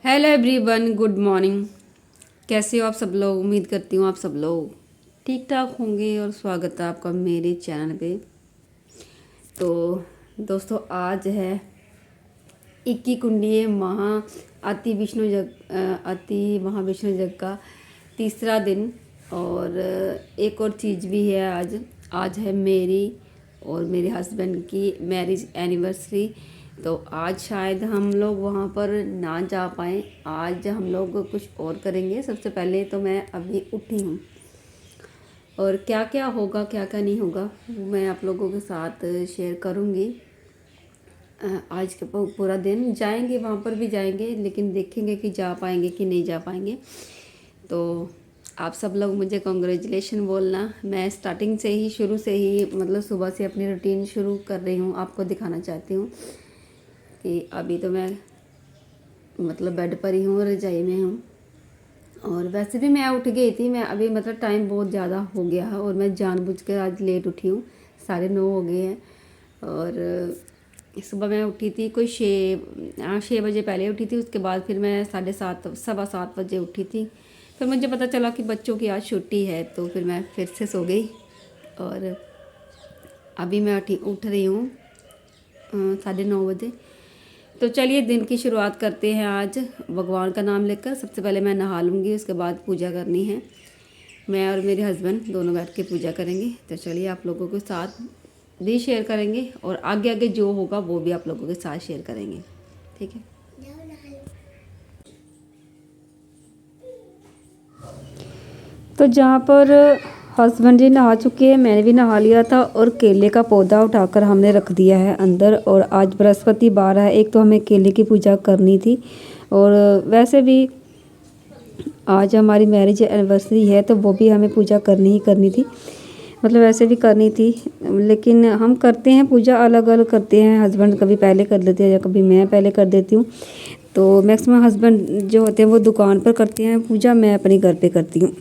Hello everyone, good morning. कैसे हो आप सब लोग? उम्मीद करती हूँ आप सब लोग ठीक ठाक होंगे और स्वागत है आपका मेरे चैनल पे। तो दोस्तों, आज है 21 कुंडीय महा अति महाविष्णु यज्ञ का तीसरा दिन। और एक और चीज़ भी है। आज है मेरी और मेरे हस्बैंड की मैरिज एनिवर्सरी। तो आज शायद हम लोग वहाँ पर ना जा पाएँ। आज हम लोग कुछ और करेंगे। सबसे पहले तो मैं अभी उठी हूँ और क्या क्या होगा क्या क्या नहीं होगा वो मैं आप लोगों के साथ शेयर करूँगी। आज का पूरा दिन जाएंगे, वहाँ पर भी जाएंगे, लेकिन देखेंगे कि जा पाएंगे कि नहीं जा पाएंगे। तो आप सब लोग मुझे कॉन्ग्रेचुलेशन बोलना। मैं स्टार्टिंग से ही, शुरू से ही, मतलब सुबह से अपनी रूटीन शुरू कर रही हूँ। आपको दिखाना चाहती हूँ कि अभी तो मैं मतलब बेड पर ही हूँ, रजाई में हूँ। और वैसे भी मैं उठ गई थी। मैं अभी मतलब टाइम बहुत ज़्यादा हो गया है और मैं जानबूझकर आज लेट उठी हूँ। 9:30 हो गए हैं। और सुबह मैं उठी थी कोई 6 बजे पहले उठी थी। उसके बाद फिर मैं 7:30 7:15 बजे उठी थी। फिर मुझे पता चला कि बच्चों की आज छुट्टी है, तो फिर मैं फिर से सो गई। और अभी मैं उठ रही हूँ 9:30 बजे। तो चलिए दिन की शुरुआत करते हैं आज भगवान का नाम लेकर। सबसे पहले मैं नहा लूँगी, उसके बाद पूजा करनी है। मैं और मेरे हस्बैंड दोनों बैठ के पूजा करेंगे। तो चलिए आप लोगों के साथ भी शेयर करेंगे और आगे आगे जो होगा वो भी आप लोगों के साथ शेयर करेंगे। ठीक है। तो जहाँ पर हस्बैंड जी नहा चुके हैं, मैंने भी नहा लिया था और केले का पौधा उठाकर हमने रख दिया है अंदर। और आज बृहस्पतिवार है, एक तो हमें केले की पूजा करनी थी और वैसे भी आज हमारी मैरिज एनिवर्सरी है, तो वो भी हमें पूजा करनी ही करनी थी। मतलब वैसे भी करनी थी, लेकिन हम करते हैं पूजा अलग अलग करते हैं। हस्बैंड कभी पहले कर लेते हैं या कभी मैं पहले कर देती हूँ। तो मैक्सिमम हस्बैंड जो होते हैं वो दुकान पर करते हैं पूजा, मैं अपने घर पे करती हूँ।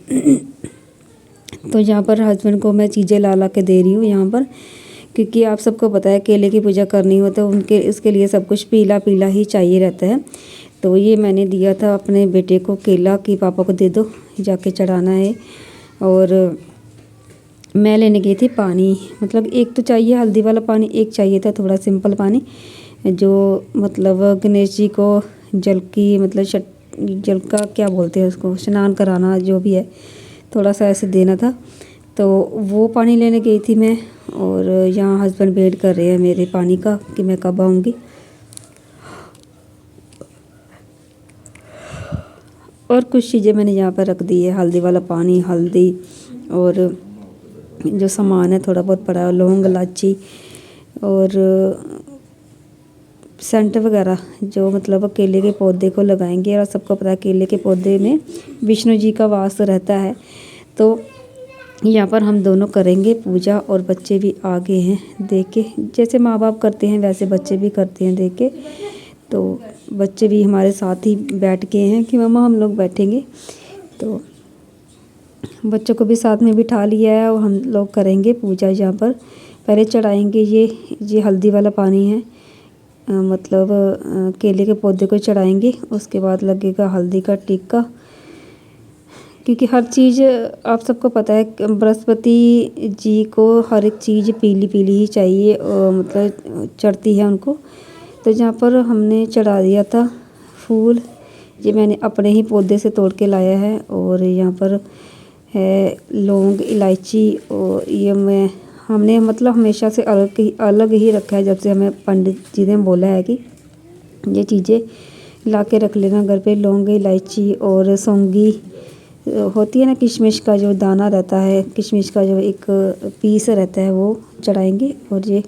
तो यहाँ पर हस्बैंड को मैं चीज़ें ला ला के दे रही हूँ यहाँ पर, क्योंकि आप सबको पता है केले की पूजा करनी हो तो उसके लिए सब कुछ पीला पीला ही चाहिए रहता है। तो ये मैंने दिया था अपने बेटे को केला कि पापा को दे दो, जाके चढ़ाना है। और मैं लेने गई थी पानी। मतलब एक तो चाहिए हल्दी वाला पानी, एक चाहिए था थोड़ा सिंपल पानी, जो मतलब गणेश जी को जल की मतलब जल का क्या बोलते हैं उसको, स्नान कराना जो भी है, थोड़ा सा ऐसे देना था। तो वो पानी लेने गई थी मैं। और यहाँ हस्बैंड वेट कर रहे हैं मेरे पानी का कि मैं कब आऊँगी। और कुछ चीज़ें मैंने यहाँ पर रख दी है, हल्दी वाला पानी, हल्दी और जो सामान है थोड़ा बहुत पड़ा है, लौंग, इलायची और सेंट वगैरह, जो मतलब केले के पौधे को लगाएंगे। और सबको पता है केले के पौधे में विष्णु जी का वास रहता है। तो यहाँ पर हम दोनों करेंगे पूजा और बच्चे भी आगे हैं देख के। जैसे माँ बाप करते हैं वैसे बच्चे भी करते हैं देख के। तो बच्चे भी हमारे साथ ही बैठ के हैं कि मम्मा हम लोग बैठेंगे। तो बच्चों को भी साथ में बिठा लिया है और हम लोग करेंगे पूजा। यहाँ पर पहले चढ़ाएंगे ये हल्दी वाला पानी है, मतलब केले के पौधे को चढ़ाएंगे। उसके बाद लगेगा हल्दी का टिक्का, क्योंकि हर चीज़ आप सबको पता है बृहस्पति जी को हर एक चीज़ पीली पीली ही चाहिए, मतलब चढ़ती है उनको। तो जहाँ पर हमने चढ़ा दिया था फूल, ये मैंने अपने ही पौधे से तोड़ के लाया है। और यहाँ पर है लौंग, इलायची, और ये हमने मतलब हमेशा से अलग ही रखा है। जब से हमें पंडित जी ने बोला है कि ये चीज़ें ला के रख लेना घर पे, लौंग, इलायची और सौंगी होती है ना, किशमिश का जो दाना रहता है, किशमिश का जो एक पीस रहता है, वो चढ़ाएंगे। और ये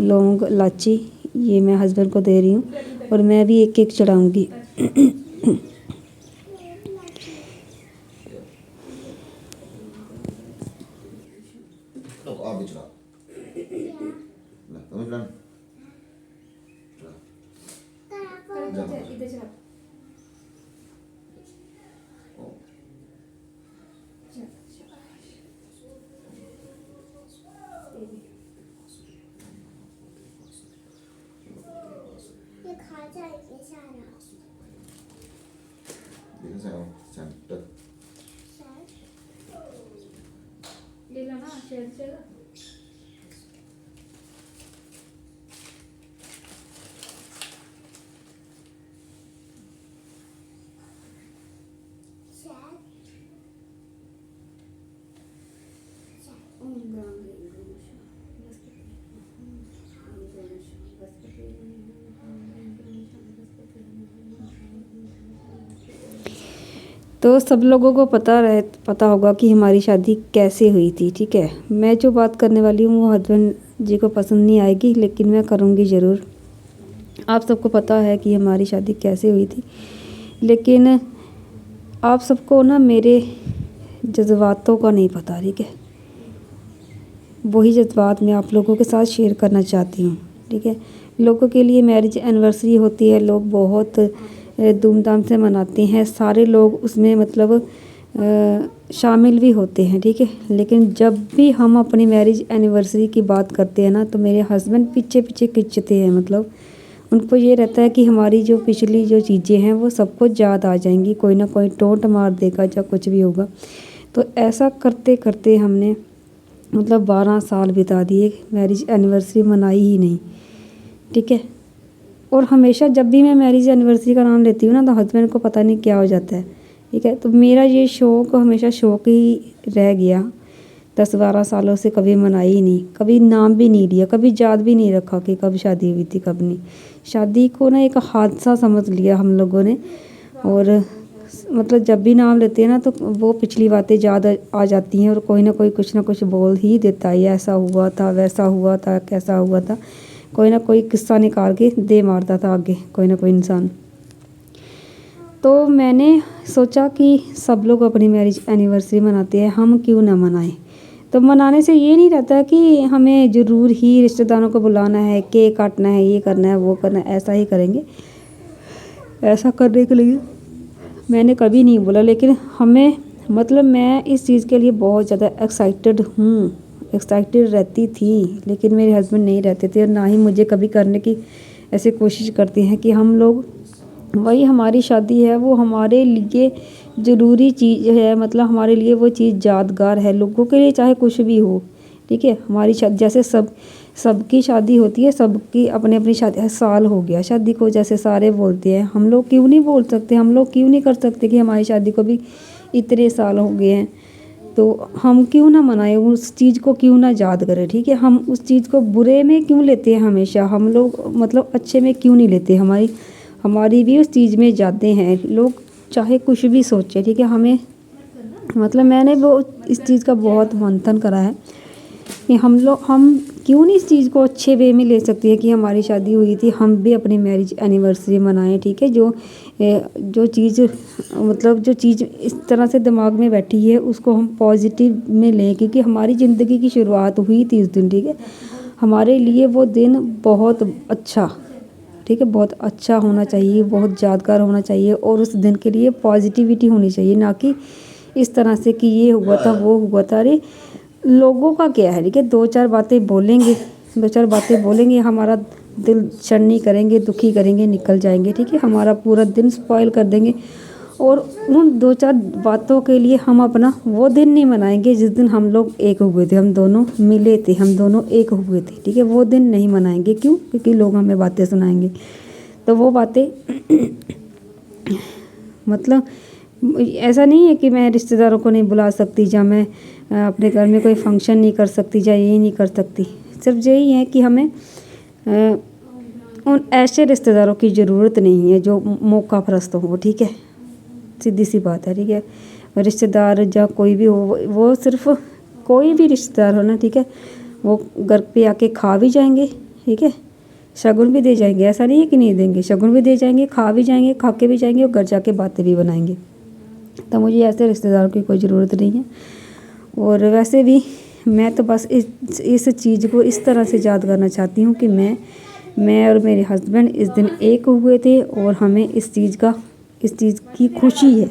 लौंग, इलायची ये मैं हस्बैंड को दे रही हूँ और मैं भी एक एक चढ़ाऊँगी। Biết sao sản tật ले लो ना शेयर चला तो सब लोगों को पता होगा कि हमारी शादी कैसे हुई थी। ठीक है, मैं जो बात करने वाली हूँ वो हस्बैंड जी को पसंद नहीं आएगी, लेकिन मैं करूँगी ज़रूर। आप सबको पता है कि हमारी शादी कैसे हुई थी, लेकिन आप सबको ना मेरे जज्बातों का नहीं पता। ठीक है, वही जज्बात मैं आप लोगों के साथ शेयर करना चाहती हूँ। ठीक है, लोगों के लिए मैरिज एनिवर्सरी होती है, लोग बहुत धूमधाम से मनाते हैं, सारे लोग उसमें मतलब शामिल भी होते हैं। ठीक है, लेकिन जब भी हम अपनी मैरिज एनिवर्सरी की बात करते हैं ना, तो मेरे हस्बैंड पीछे पीछे खिंचते हैं। मतलब उनको ये रहता है कि हमारी जो पिछली जो चीज़ें हैं वो सबको याद आ जाएंगी, कोई ना कोई टोंट मार देगा या कुछ भी होगा। तो ऐसा करते करते हमने मतलब 12 साल बिता दिए, मैरिज एनिवर्सरी मनाई ही नहीं। ठीक है, और हमेशा जब भी मैं मैरिज एनिवर्सरी का नाम लेती हूँ ना, तो हस्बैंड को पता नहीं क्या हो जाता है। ठीक है, तो मेरा ये शौक़ हमेशा शौक़ ही रह गया। 10-12 सालों से कभी मनाई ही नहीं, कभी नाम भी नहीं लिया, कभी याद भी नहीं रखा कि कब शादी हुई थी कब नहीं। शादी को ना एक हादसा समझ लिया हम लोगों ने, और मतलब जब भी नाम लेते हैं ना, तो वो पिछली बातें याद आ जाती हैं, और कोई ना कोई कुछ ना कुछ बोल ही देता है, ऐसा हुआ था, वैसा हुआ था, कैसा हुआ था, कोई ना कोई किस्सा निकाल के दे मारता था आगे कोई ना कोई इंसान। तो मैंने सोचा कि सब लोग अपनी मैरिज एनिवर्सरी मनाते हैं, हम क्यों ना मनाएं। तो मनाने से ये नहीं रहता कि हमें ज़रूर ही रिश्तेदारों को बुलाना है, केक काटना है, ये करना है, वो करना है, ऐसा ही करेंगे। ऐसा करने के लिए मैंने कभी नहीं बोला, लेकिन हमें मतलब मैं इस चीज़ के लिए बहुत ज़्यादा एक्साइटेड रहती थी, लेकिन मेरे हस्बैंड नहीं रहते थे, और ना ही मुझे कभी करने की ऐसे कोशिश करते हैं कि हम लोग वही हमारी शादी है वो हमारे लिए ज़रूरी चीज़ है। मतलब हमारे लिए वो चीज़ यादगार है, लोगों के लिए चाहे कुछ भी हो। ठीक है, हमारी शादी जैसे सबकी शादी होती है, सबकी अपनी अपनी शादी, साल हो गया शादी को जैसे सारे बोलते हैं, हम लोग क्यों नहीं बोल सकते, हम लोग क्यों नहीं कर सकते कि हमारी शादी को भी इतने साल हो गए हैं, तो हम क्यों ना मनाएं, उस चीज़ को क्यों ना याद करें। ठीक है, हम उस चीज़ को बुरे में क्यों लेते हैं हमेशा, हम लोग मतलब अच्छे में क्यों नहीं लेते। हमारी भी उस चीज़ में यादें हैं, लोग चाहे कुछ भी सोचे। ठीक है, हमें मतलब मैंने वो इस चीज़ का बहुत मंथन करा है कि हम क्यों नहीं इस चीज़ को अच्छे वे में ले सकती है कि हमारी शादी हुई थी, हम भी अपनी मैरिज एनिवर्सरी मनाएं। ठीक है, जो चीज़ मतलब जो चीज़ इस तरह से दिमाग में बैठी है उसको हम पॉजिटिव में लें, क्योंकि हमारी ज़िंदगी की शुरुआत हुई थी उस दिन। ठीक है, हमारे लिए वो दिन बहुत अच्छा, ठीक है, बहुत अच्छा होना चाहिए, बहुत यादगार होना चाहिए, और उस दिन के लिए पॉजिटिविटी होनी चाहिए, ना कि इस तरह से कि ये हुआ था वो हुआ था। अरे लोगों का क्या है। ठीक है, दो चार बातें बोलेंगे, हमारा दिल चढ़नी करेंगे, दुखी करेंगे, निकल जाएंगे। ठीक है, हमारा पूरा दिन स्पॉइल कर देंगे, और उन 2-4 बातों के लिए हम अपना वो दिन नहीं मनाएंगे जिस दिन हम लोग एक हुए थे, हम दोनों मिले थे, हम दोनों एक हुए थे। ठीक है, वो दिन नहीं मनाएंगे। क्यों? क्योंकि लोग हमें बातें सुनाएंगे, तो वो बातें मतलब ऐसा नहीं है कि मैं रिश्तेदारों को नहीं बुला सकती, या मैं अपने घर में कोई फंक्शन नहीं कर सकती, या ये नहीं कर सकती। सिर्फ यही है कि हमें उन ऐसे रिश्तेदारों की ज़रूरत नहीं है जो मौका परस्त हो। ठीक है, सीधी सी बात है। ठीक है, रिश्तेदार या कोई भी हो, वो सिर्फ कोई भी रिश्तेदार हो ना, ठीक है, वो घर पे आके खा भी जाएंगे। ठीक है, शगुन भी दे जाएंगे, ऐसा नहीं है कि नहीं देंगे, शगुन भी दे जाएंगे, खा भी जाएंगे, खा के भी जाएंगे, और घर जाके बातें भी बनाएंगे। तो मुझे ऐसे रिश्तेदारों की कोई ज़रूरत नहीं है। और वैसे भी मैं तो बस इस चीज़ को इस तरह से याद करना चाहती हूँ कि मैं और मेरे हस्बैंड इस दिन एक हुए थे, और हमें इस चीज़ की खुशी है।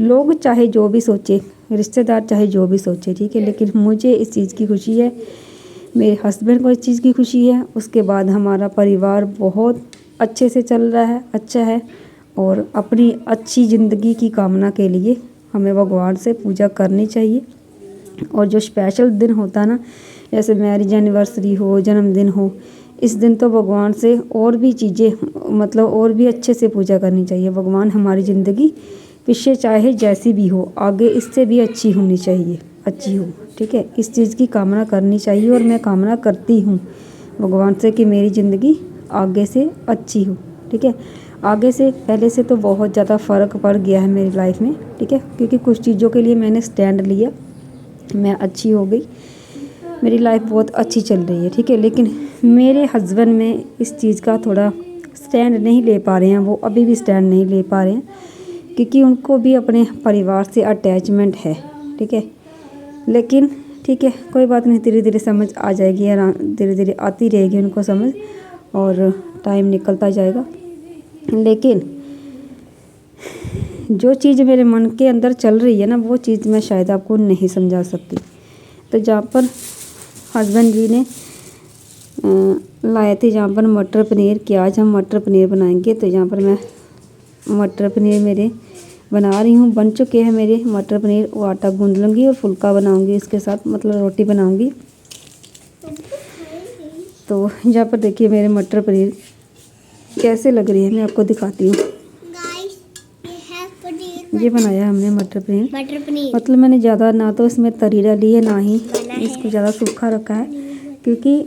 लोग चाहे जो भी सोचे, रिश्तेदार चाहे जो भी सोचे, ठीक है, लेकिन मुझे इस चीज़ की खुशी है, मेरे हस्बैंड को इस चीज़ की खुशी है। उसके बाद हमारा परिवार बहुत अच्छे से चल रहा है, अच्छा है, और अपनी अच्छी ज़िंदगी की कामना के लिए हमें भगवान से पूजा करनी चाहिए। और जो स्पेशल दिन होता है ना, जैसे मैरिज एनिवर्सरी हो, जन्मदिन हो, इस दिन तो भगवान से और भी चीज़ें मतलब और भी अच्छे से पूजा करनी चाहिए। भगवान हमारी ज़िंदगी पीछे चाहे जैसी भी हो, आगे इससे भी अच्छी होनी चाहिए, अच्छी हो, ठीक है। इस चीज़ की कामना करनी चाहिए और मैं कामना करती हूँ भगवान से कि मेरी ज़िंदगी आगे से अच्छी हो, ठीक है। आगे से पहले से तो बहुत ज़्यादा फ़र्क पड़ गया है मेरी लाइफ में, ठीक है, क्योंकि कुछ चीज़ों के लिए मैंने स्टैंड लिया, मैं अच्छी हो गई, मेरी लाइफ बहुत अच्छी चल रही है, ठीक है। लेकिन मेरे हस्बैंड में इस चीज़ का थोड़ा स्टैंड नहीं ले पा रहे हैं, वो अभी भी स्टैंड नहीं ले पा रहे हैं, क्योंकि उनको भी अपने परिवार से अटैचमेंट है, ठीक है। लेकिन ठीक है, कोई बात नहीं, धीरे धीरे समझ आ जाएगी, धीरे धीरे आती रहेगी उनको समझ, और टाइम निकलता जाएगा। लेकिन जो चीज़ मेरे मन के अंदर चल रही है ना, वो चीज़ मैं शायद आपको नहीं समझा सकती। तो जहाँ पर हस्बैंड जी ने लाए थे जहाँ पर मटर पनीर, कि आज हम मटर पनीर बनाएंगे, तो यहाँ पर मैं मटर पनीर मेरे बना रही हूँ, बन चुके हैं मेरे मटर पनीर। वो आटा गूंद लूँगी और फुल्का बनाऊँगी इसके साथ, मतलब रोटी बनाऊँगी। तो यहाँ पर देखिए मेरे मटर पनीर कैसे लग रही है, मैं आपको दिखाती हूँ। ये बनाया हमने मटर पनीर, मतलब मैंने ज़्यादा ना तो इसमें तरी डाली है, ना ही इसको ज़्यादा सूखा रखा है, क्योंकि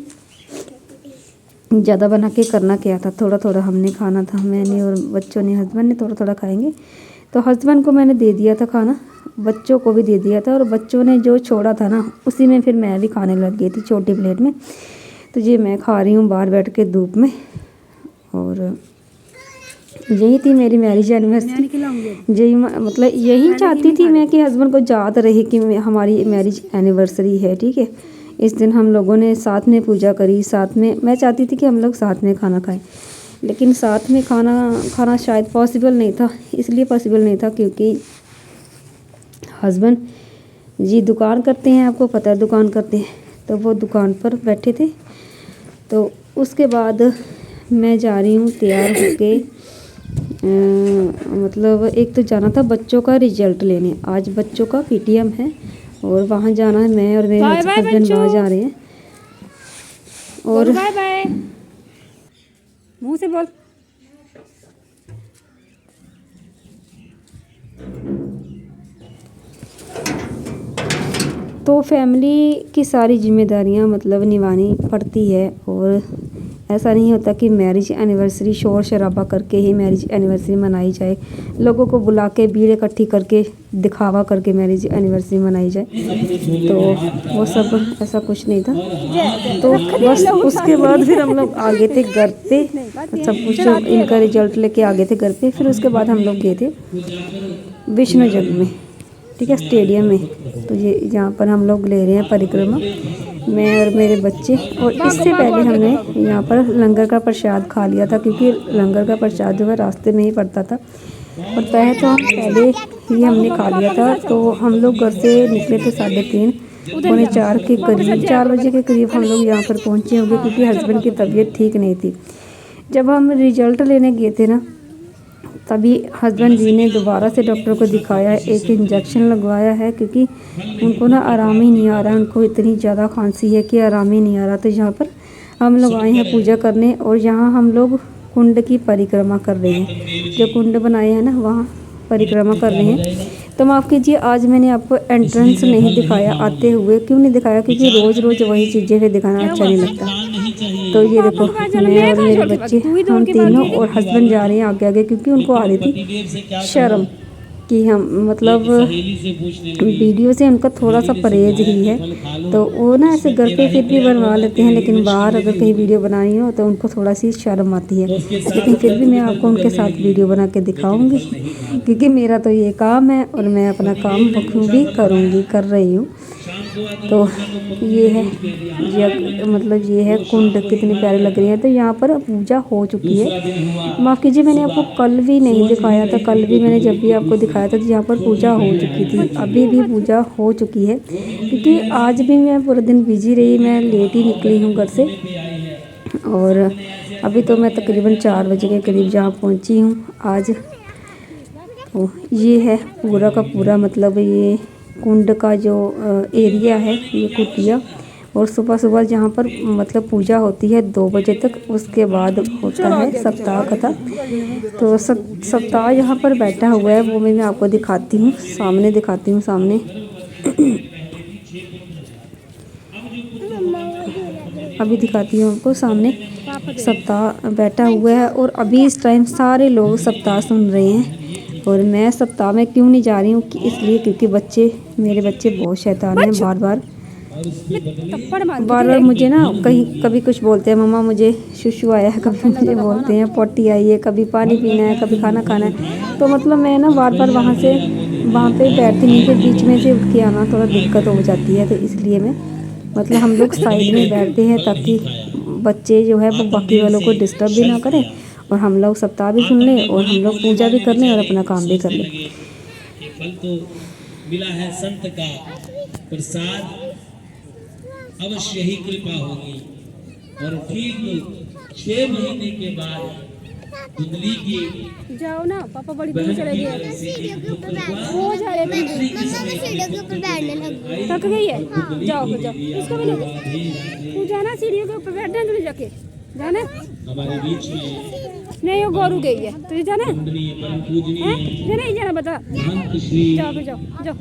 ज़्यादा बना के करना क्या था, थोड़ा थोड़ा हमने खाना था, मैंने और बच्चों ने, हस्बैंड ने थोड़ा थोड़ा खाएंगे। तो हस्बैंड को मैंने दे दिया था खाना, बच्चों को भी दे दिया था, और बच्चों ने जो छोड़ा था ना, उसी में फिर मैं भी खाने लग गई थी छोटी प्लेट में। तो ये मैं खा रही हूँ बाहर बैठ के धूप में। और यही थी मेरी मैरिज एनिवर्सरी, यही मतलब यही चाहती थी मैं कि हस्बैंड को याद रहे कि हमारी मैरिज एनिवर्सरी है, ठीक है। इस दिन हम लोगों ने साथ में पूजा करी, साथ में, मैं चाहती थी कि हम लोग साथ में खाना खाएं, लेकिन साथ में खाना शायद पॉसिबल नहीं था। इसलिए पॉसिबल नहीं था क्योंकि हस्बैंड जी दुकान करते हैं, आपको पता है दुकान करते हैं, तो वो दुकान पर बैठे थे। तो उसके बाद मैं जा रही हूँ तैयार होके, मतलब एक तो जाना था बच्चों का रिजल्ट लेने, आज बच्चों का पीटीएम है और वहाँ जाना है। मैं और मेरे हस्बैंड वहाँ जा रहे हैं। और बाय बाय, मुँह से बोल। तो फैमिली की सारी जिम्मेदारियां मतलब निभानी पड़ती है, और ऐसा नहीं होता कि मैरिज एनिवर्सरी शोर शराबा करके ही मैरिज एनिवर्सरी मनाई जाए, लोगों को बुला के भीड़ इकट्ठी करके दिखावा करके मैरिज एनिवर्सरी मनाई जाए, तो वो सब ऐसा कुछ नहीं था। तो बस उसके बाद फिर हम लोग आ गए थे घर पे, सब कुछ इनका रिजल्ट लेके आ गए थे घर पे। फिर उसके बाद हम लोग गए थे विष्णु जग में, ठीक है, स्टेडियम में। तो ये यहाँ पर हम लोग ले रहे हैं परिक्रमा, मैं और मेरे बच्चे। और इससे पहले हमने यहाँ पर लंगर का प्रसाद खा लिया था, क्योंकि लंगर का प्रसाद जो है रास्ते में ही पड़ता था, और पहले तो हम पहले ही हमने खा लिया था। तो हम लोग घर से निकले थे 3:30 पौने 4 के करीब, 4 बजे के करीब हम लोग यहाँ पर पहुँचे होंगे, क्योंकि हस्बैंड की तबीयत ठीक नहीं थी। जब हम रिजल्ट लेने गए थे ना, तभी हस्बैंड जी ने दोबारा से डॉक्टर को दिखाया, एक इंजेक्शन लगवाया है, क्योंकि उनको ना आराम ही नहीं आ रहा है, उनको इतनी ज़्यादा खांसी है कि आराम ही नहीं आ रहा। तो यहाँ पर हम लोग आए हैं पूजा करने, और यहाँ हम लोग कुंड की परिक्रमा कर रहे हैं, जो कुंड बनाए हैं ना वहाँ परिक्रमा कर रहे हैं। तो माफ़ कीजिए, आज मैंने आपको एंट्रेंस नहीं दिखाया आते हुए, क्यों नहीं दिखाया, क्योंकि रोज़ रोज़ वही चीज़ें फिर दिखाना अच्छा नहीं लगता। तो ये देखो, मैं और मेरे बच्चे हम तीनों और हस्बैंड जा रहे हैं आगे आगे, क्योंकि उनको आ रही थी शर्म कि हम मतलब वीडियो से उनका थोड़ा सा परहेज ही है। तो वो ना ऐसे घर पे फिर भी बनवा लेते हैं, लेकिन बाहर अगर कहीं वीडियो बनानी हो तो उनको थोड़ा सी शर्म आती है। लेकिन फिर भी मैं आपको उनके साथ वीडियो बना के दिखाऊंगी, क्योंकि मेरा तो ये काम है और मैं अपना काम बखूबी करूँगी, कर रही हूँ। तो ये है मतलब ये है कुंड, कितनी प्यारी लग रही है। तो यहाँ पर पूजा हो चुकी है। माफ़ कीजिए, मैंने आपको कल भी नहीं दिखाया था, कल भी मैंने जब भी आपको दिखाया था तो यहाँ पर पूजा हो चुकी थी, अभी भी पूजा हो चुकी है। क्योंकि आज भी मैं पूरा दिन बिजी रही, मैं लेट ही निकली हूँ घर से, और अभी तो मैं तकरीबन 4 बजे के करीब जहाँ पहुँची हूँ आज। तो ये है पूरा का पूरा मतलब ये कुंड का जो एरिया है, ये कुटिया। और सुबह सुबह जहाँ पर मतलब पूजा होती है 2 बजे तक, उसके बाद होता है सप्ताह कथा। तो सप्ताह यहाँ पर बैठा हुआ है वो मैं आपको दिखाती हूँ, सामने दिखाती हूँ सामने। अभी दिखाती हूँ आपको सामने सप्ताह बैठा हुआ है। और अभी इस टाइम सारे लोग सप्ताह सुन रहे हैं। और मैं सप्ताह में क्यों नहीं जा रही हूँ कि इसलिए क्योंकि मेरे बच्चे बहुत शैतान हैं। बार बार मुझे ना कहीं कभी कुछ बोलते हैं, मम्मा मुझे शुशु आया है, कभी मुझे बोलते हैं पोटी आई है, कभी पानी पीना है, कभी खाना खाना है। तो मतलब मैं ना बार बार वहाँ पे बैठती नहीं, फिर बीच में से उठ के आना थोड़ा दिक्कत हो जाती है। तो इसलिए मैं मतलब हम लोग साइड में बैठते हैं ताकि बच्चे जो है वो बाकी वालों को डिस्टर्ब भी ना करें, और हम लोग सप्ताह भी सुन लें, और हम लोग पूजा भी कर लें, और अपना काम भी कर लें। फल तो मिला है संत का प्रसाद, अवश्य ही कृपा होगी। और ठीक 6 महीने के बाद धुंधली की जाओ ना पापा, बड़ी दूर बहन चले की गए, तरफ से एक पुत्र का हो जा रहे थे, सीढ़ियों के ऊपर बैठने लगी। थक गई है। जाओ फिर जाओ, इसको भी ले लो। तू जाना सीढ़ियों के ऊपर बैठना, तुझे जाके जाना। हमारे बीच में नहीं वो गोरू गई है, तुझे जाना है? वंदनीय परम पूजनीय नहीं जाना, बता। महंत श्री जाओ फिर जाओ जाओ।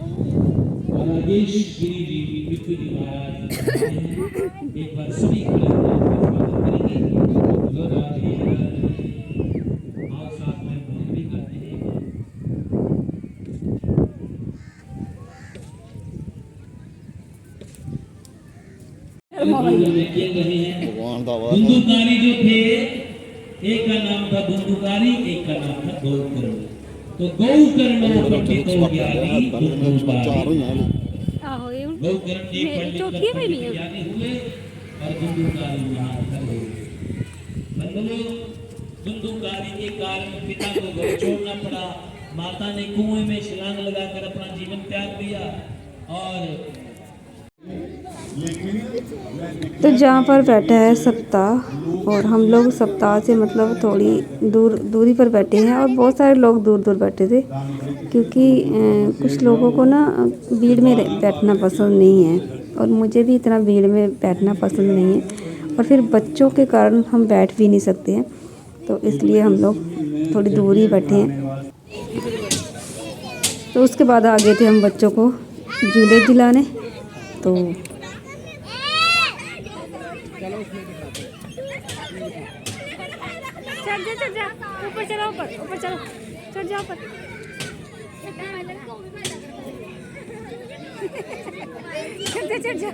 राजेश गिरी जी पृथ्वी जी महाराज एक बार सभी को करेंगे। जो राधे और साथ में भोजन भी करते हैं। धुंधुकारी जो थे, एक का नाम था धुंधुकारी, एक का नाम था गौकर्ण। तो गौकर्ण पंडितों ज्ञानी धुंधुकारी। आहो ये गौकर्ण जी पंडित चौथी में भी है। ज्ञानी हुए और धुंधुकारी महान हुए। बंधुओं, धुंधुकारी के कारण पिता को घर छोड़ना पड़ा। माता ने कुएं में छलांग लगाकर अपना जीवन त्याग दिया। और तो जहाँ पर बैठा है सप्ताह, और हम लोग सप्ताह से मतलब थोड़ी दूरी पर बैठे हैं, और बहुत सारे लोग दूर दूर बैठे थे क्योंकि कुछ लोगों को ना भीड़ में बैठना पसंद नहीं है, और मुझे भी इतना भीड़ में बैठना पसंद नहीं है। और फिर बच्चों के कारण हम बैठ भी नहीं सकते हैं, तो इसलिए हम लोग थोड़ी दूर ही बैठे हैं। तो उसके बाद आ गए थे हम बच्चों को झूले दिलाने। तो चढ़ जा ऊपर, चलो ऊपर चलो, चढ़ जाओ ऊपर। चढ़ जा।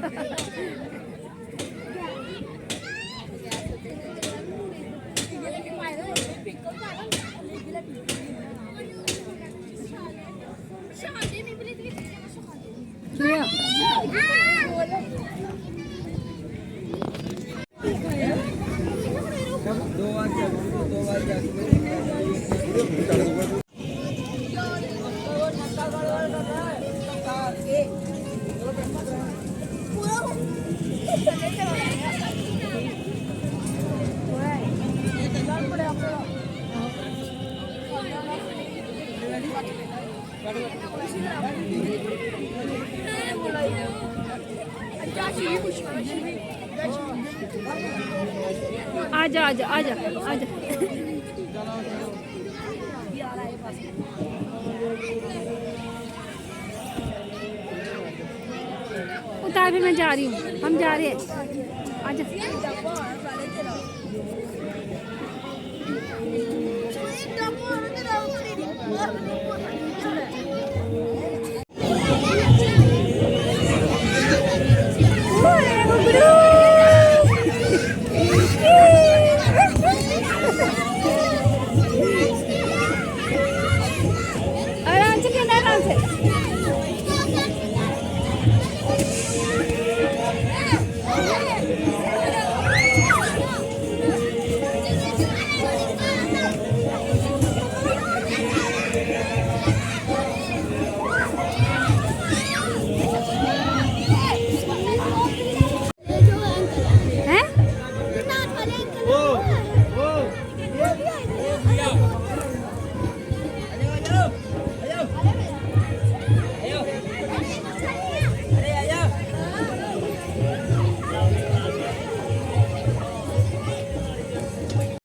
आजा आजा आजा आजा। उतार भी, मैं जा रही हूँ, हम जा रहे हैं। आजा।